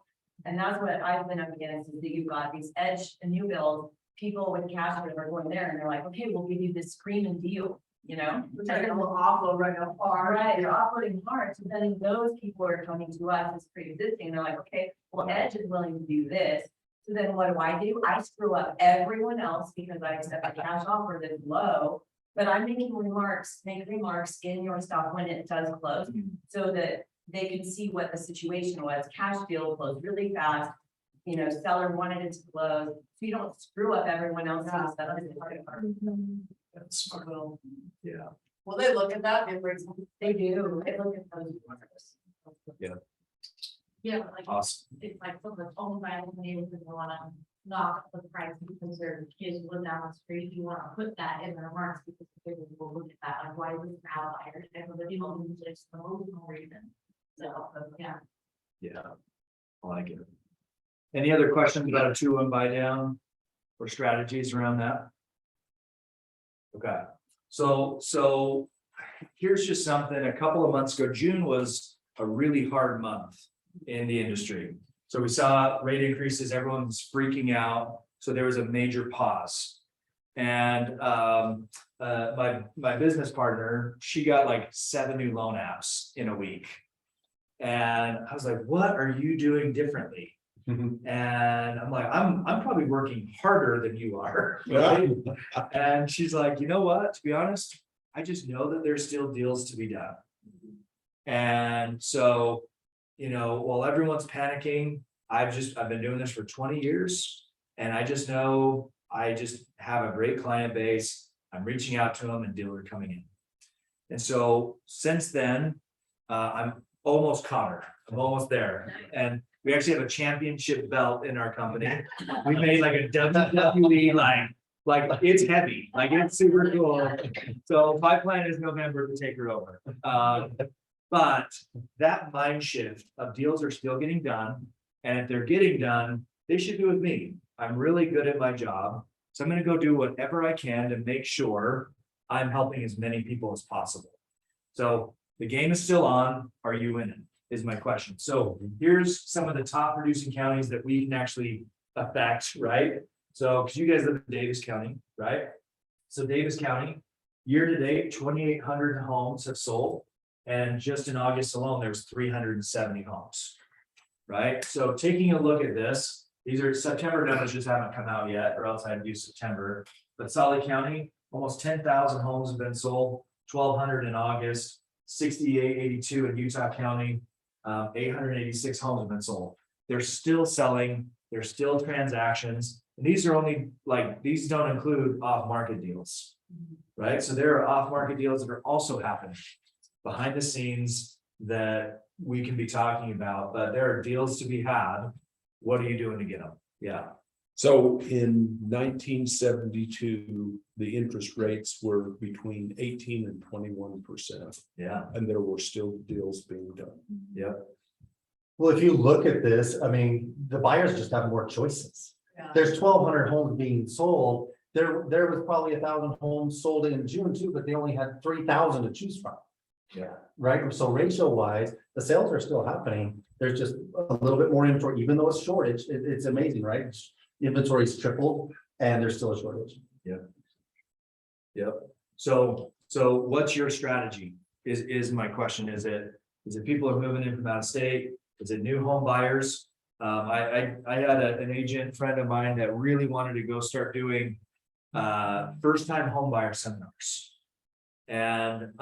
And that's what I've been up against, is that you've got these edge and new build people with cash that are going there and they're like, okay, we'll give you this screaming deal, you know? They're gonna offload right now far. Right, they're offloading hard, so then those people are coming to us as pre-existing, they're like, okay, well, Edge is willing to do this. So then what do? I screw up everyone else because I accept a cash offer that's low. But I'm making remarks, in your stuff when it does close, so that they can see what the situation was. Cash deal closed really fast. You know, seller wanted it to close, so you don't screw up everyone else's stuff. That's smart. Yeah. Will they look at that? They bring something. They do, they look at those. Yeah, but like, Awesome. it's like some of the own by the neighbors that wanna knock up the price because their kids live down the street, you wanna put that in the remarks because people will look at that, like, why is this an outlier? And the people who just the most reason. So, yeah. Yeah. I like it. Any other questions about a 2-1 buy down or strategies around that? Okay, so here's just something. A couple of months ago, June was a really hard month in the industry. So we saw rate increases, everyone's freaking out. So there was a major pause. And my business partner, she got like 7 new loan apps in a week. And I was like, what are you doing differently? And I'm like, I'm probably working harder than you are. Right? And she's like, you know what, to be honest, I just know that there's still deals to be done. And so, you know, while everyone's panicking, I've been doing this for 20 years. And I just know I just have a great client base. I'm reaching out to them and deals are coming in. And so since then, I'm almost caught her. I'm almost there. And we actually have a championship belt in our company. We made like a WWE, like it's heavy, like it's super cool. So my plan is November to take her over. But that mind shift of deals are still getting done. And if they're getting done, they should be with me. I'm really good at my job. So I'm gonna go do whatever I can to make sure I'm helping as many people as possible. So the game is still on. Are you in it? Is my question. So here's some of the top producing counties that we can actually affect, right? So, because you guys live in Davis County, right? So Davis County, year to date, 2,800 homes have sold. And just in August alone, there's 370 homes, right? So taking a look at this, these are September numbers just haven't come out yet, or else I'd do September. But Salt Lake County, almost 10,000 homes have been sold, 1,200 in August, 6,882 in Utah County. 886 homes have been sold. They're still selling, there's still transactions. And these are only these don't include off-market deals, right? So there are off-market deals that are also happening behind the scenes that we can be talking about, but there are deals to be had. What are you doing to get them? Yeah. So in 1972, the interest rates were between 18 and 21%. Yeah. And there were still deals being done. Yep. Well, if you look at this, I mean, the buyers just have more choices. Yeah. There's 1,200 homes being sold. There was probably 1,000 homes sold in June too, but they only had 3,000 to choose from. Yeah. Right, so ratio wise, the sales are still happening. There's just a little bit more inventory, even though it's shortage. It's amazing, right? Inventory's tripled and there's still a shortage. Yep. Yep. So what's your strategy? Is my question. Is it people are moving in from out of state? Is it new home buyers? I had an agent friend of mine that really wanted to go start doing first time home buyer seminars. And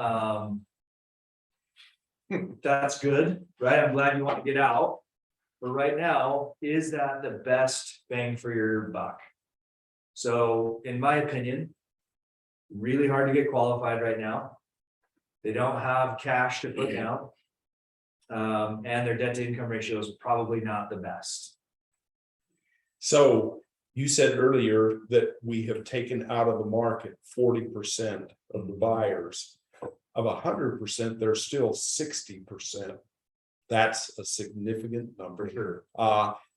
that's good, right? I'm glad you want to get out. But right now, is that the best bang for your buck? So in my opinion, really hard to get qualified right now. They don't have cash to put down. And their debt to income ratio is probably not the best. So you said earlier that we have taken out of the market 40% of the buyers. Of 100%, there's still 60%. That's a significant number. Sure.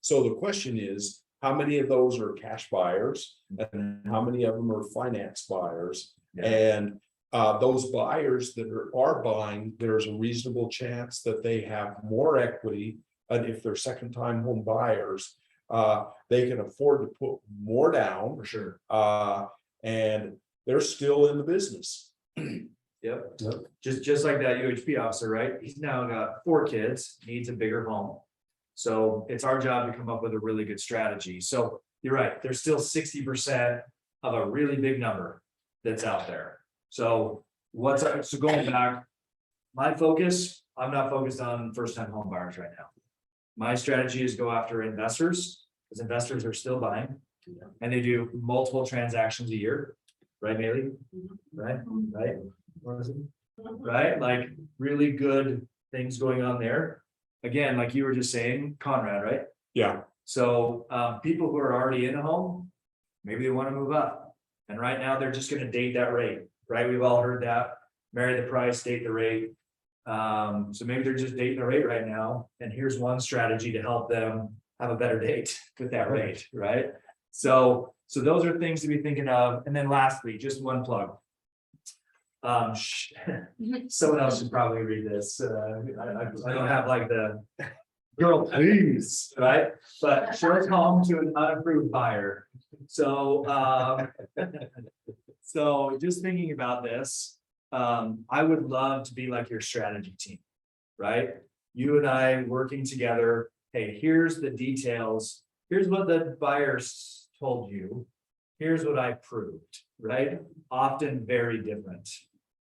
So the question is, how many of those are cash buyers and how many of them are finance buyers? Yeah. And those buyers that are buying, there's a reasonable chance that they have more equity. And if they're second time home buyers, they can afford to put more down. For sure. And they're still in the business. Yep. Just like that UHP officer, right? He's now got 4 kids, needs a bigger home. So it's our job to come up with a really good strategy. So you're right, there's still 60% of a really big number that's out there. So so going back, my focus, I'm not focused on first time home buyers right now. My strategy is go after investors, because investors are still buying. And they do multiple transactions a year, right, Bailey? Right. What is it? Right, like really good things going on there. Again, like you were just saying, Conrad, right? Yeah. So people who are already in a home, maybe they want to move up. And right now they're just going to date that rate, right? We've all heard that. Marry the price, date the rate. So maybe they're just dating the rate right now. And here's one strategy to help them have a better date with that rate, right? So those are things to be thinking of. And then lastly, just one plug. Someone else should probably read this. I don't have like the girl, please, right? But short home to an unapproved buyer. So, so just thinking about this, I would love to be like your strategy team, right? You and I working together. Hey, here's the details. Here's what the buyers told you. Here's what I proved, right? Often very different.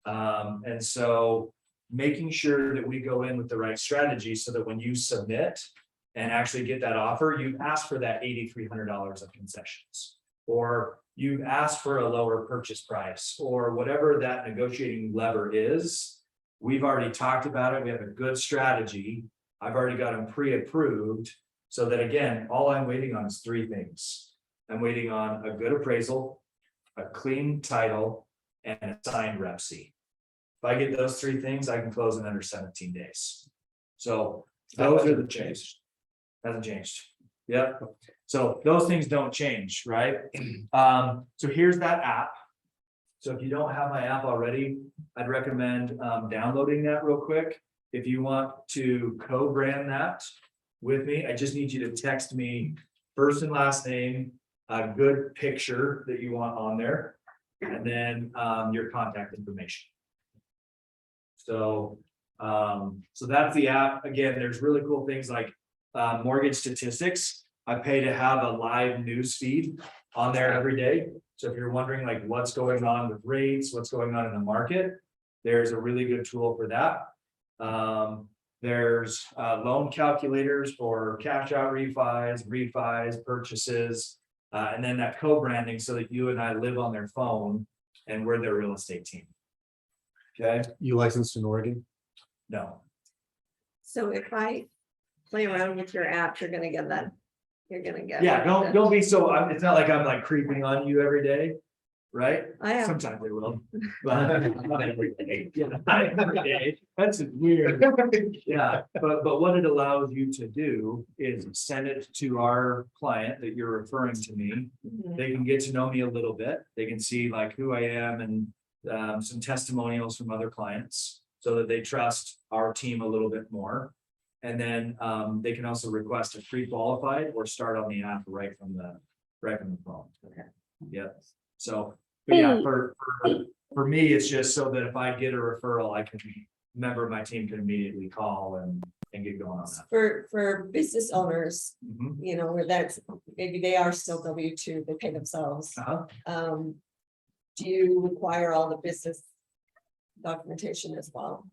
And so making sure that we go in with the right strategy so that when you submit and actually get that offer, you ask for that $8,300 of concessions, or you've asked for a lower purchase price, or whatever that negotiating lever is. We've already talked about it. We have a good strategy. I've already got them pre-approved, so that again, all I'm waiting on is 3 things. I'm waiting on a good appraisal, a clean title, and a signed rep sheet. If I get those 3 things, I can close in under 17 days. So those are the changes. Hasn't changed. Yep. So those things don't change, right? So here's that app. So if you don't have my app already, I'd recommend downloading that real quick. If you want to co-brand that with me, I just need you to text me first and last name, a good picture that you want on there, and then your contact information. So that's the app. Again, there's really cool things like mortgage statistics. I pay to have a live news feed on there every day. So if you're wondering like what's going on with rates, what's going on in the market, there's a really good tool for that. There's loan calculators for cash out refis, purchases, and then that co-branding so that you and I live on their phone and we're their real estate team. Okay, You licensed in Oregon? no, So if I play around with your app, you're gonna get that. You're gonna get. yeah, don't be so, it's not like I'm like creeping on you every day, right? I am. Sometimes they will, but not every day. Yeah, not every day. That's weird. Yeah, but what it allows you to do is send it to our client that you're referring to me. They can get to know me a little bit. They can see like who I am and some testimonials from other clients so that they trust our team a little bit more. And then they can also request a pre-qualified or start on the app right from the phone. Okay. Yeah. So, but yeah, for me, it's just so that if I get a referral, a member of my team can immediately call and get going on that. For business owners, Mhm. you know, where that's, maybe they are still W-2, they pay themselves. Do you require all the business documentation as well?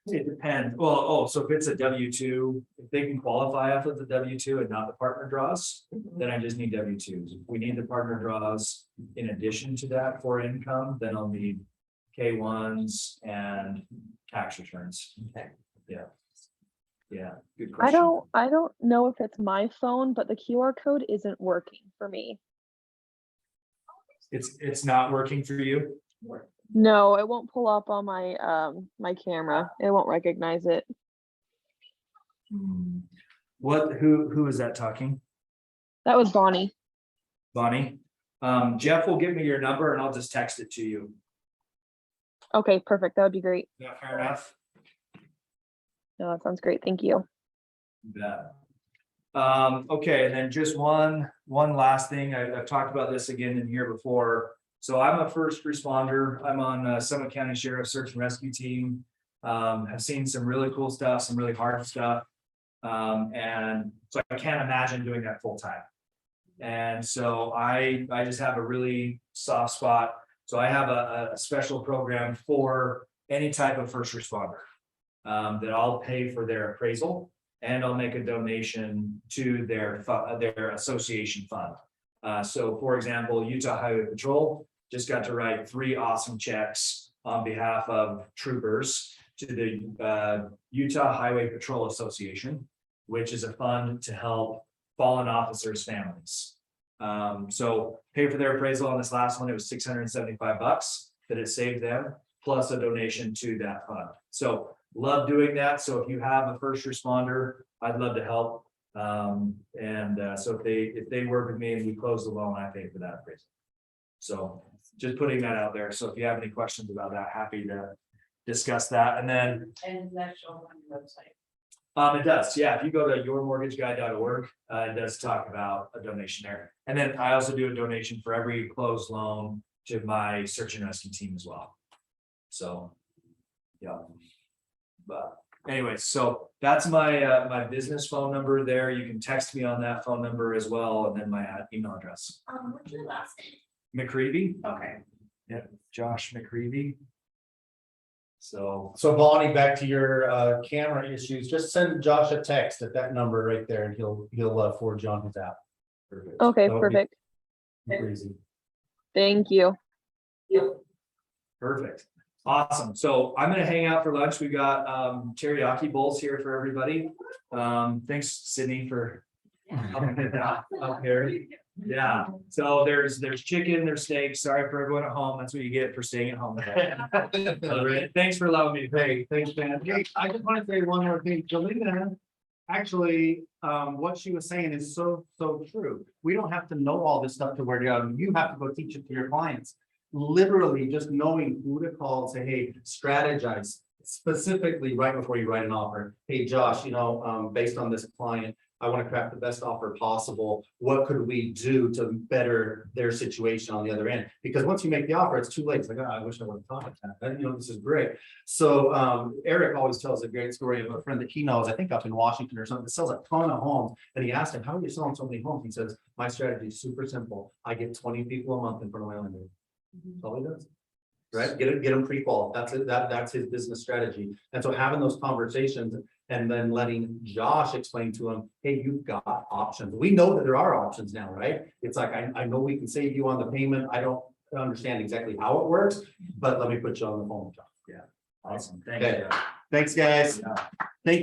It depends. Well, so if it's a W-2, if they can qualify off of the W-2 and not the partner draws, then I just need W-2s. If we need the partner draws in addition to that for income, then I'll need K-1s and tax returns. Okay. Yeah. Yeah, good question. I don't know if it's my phone, but the QR code isn't working for me. It's not working for you? No, it won't pull up on my my camera. It won't recognize it. Who is that talking? That was Bonnie. Bonnie? Jeff will give me your number and I'll just text it to you. Okay, perfect. That would be great. Is that fair enough? No, that sounds great. Thank you. Yeah. Okay, and then just one last thing. I've talked about this again in here before. So I'm a first responder. I'm on Summit County Sheriff Search and Rescue Team. Have seen some really cool stuff, some really hard stuff. And so I can't imagine doing that full time. And so I just have a really soft spot. So I have a special program for any type of first responder. That I'll pay for their appraisal and I'll make a donation to their association fund. So for example, Utah Highway Patrol just got to write 3 awesome checks on behalf of troopers to the Utah Highway Patrol Association, which is a fund to help fallen officers' families. So pay for their appraisal on this last one, it was $675 that it saved them, plus a donation to that fund. So love doing that. So if you have a first responder, I'd love to help. So if they work with me and we close the loan, I pay for that appraisal. So just putting that out there. So if you have any questions about that, happy to discuss that. And then And that's shown on your website. it does. Yeah. If you go to yourmortgageguy.org, it does talk about a donation there. And then I also do a donation for every closed loan to my search and rescue team as well. So, yeah. But anyways, so that's my my business phone number there. You can text me on that phone number as well, and then my email address. What's your last name? McReavy. Okay. Yeah, Josh McReavy. So So Bonnie, back to your camera issues, just send Josh a text at that number right there and he'll forward you on his app. perfect. Okay, That would be- perfect. Crazy. Thank you. Perfect. Awesome. So I'm gonna hang out for lunch. We got teriyaki bowls here for everybody. Thanks, Sydney, for helping it out up here. Yeah, so there's chicken, there's steak. Sorry for everyone at home. That's what you get for staying at home today. All right. Thanks for allowing me to pay. Hey, thanks, man. Hey, I just want to say one more thing. Jolena, actually, what she was saying is so true. We don't have to know all this stuff to where you have to go teach it to your clients. Literally just knowing who to call, say, hey, strategize specifically right before you write an offer. Hey, Josh, based on this client, I want to craft the best offer possible. What could we do to better their situation on the other end? Because once you make the offer, it's too late. It's like, oh, I wish I would have thought of that. This is great. So Eric always tells a great story of a friend that he knows, I think up in Washington or something, that sells a ton of homes. And he asked him, how are you selling so many homes? He says, my strategy is super simple. I get 20 people a month in front of my lender. That's all he does. Right? Get them pre-qual. That's it. That's his business strategy. And so having those conversations and then letting Josh explain to him, hey, you've got options. We know that there are options now, right? It's like, I know we can save you on the payment. I don't understand exactly how it works, but let me put you on the phone with Josh. Yeah. Awesome. Thank Okay. you. Thanks, guys. Yeah. Thank you.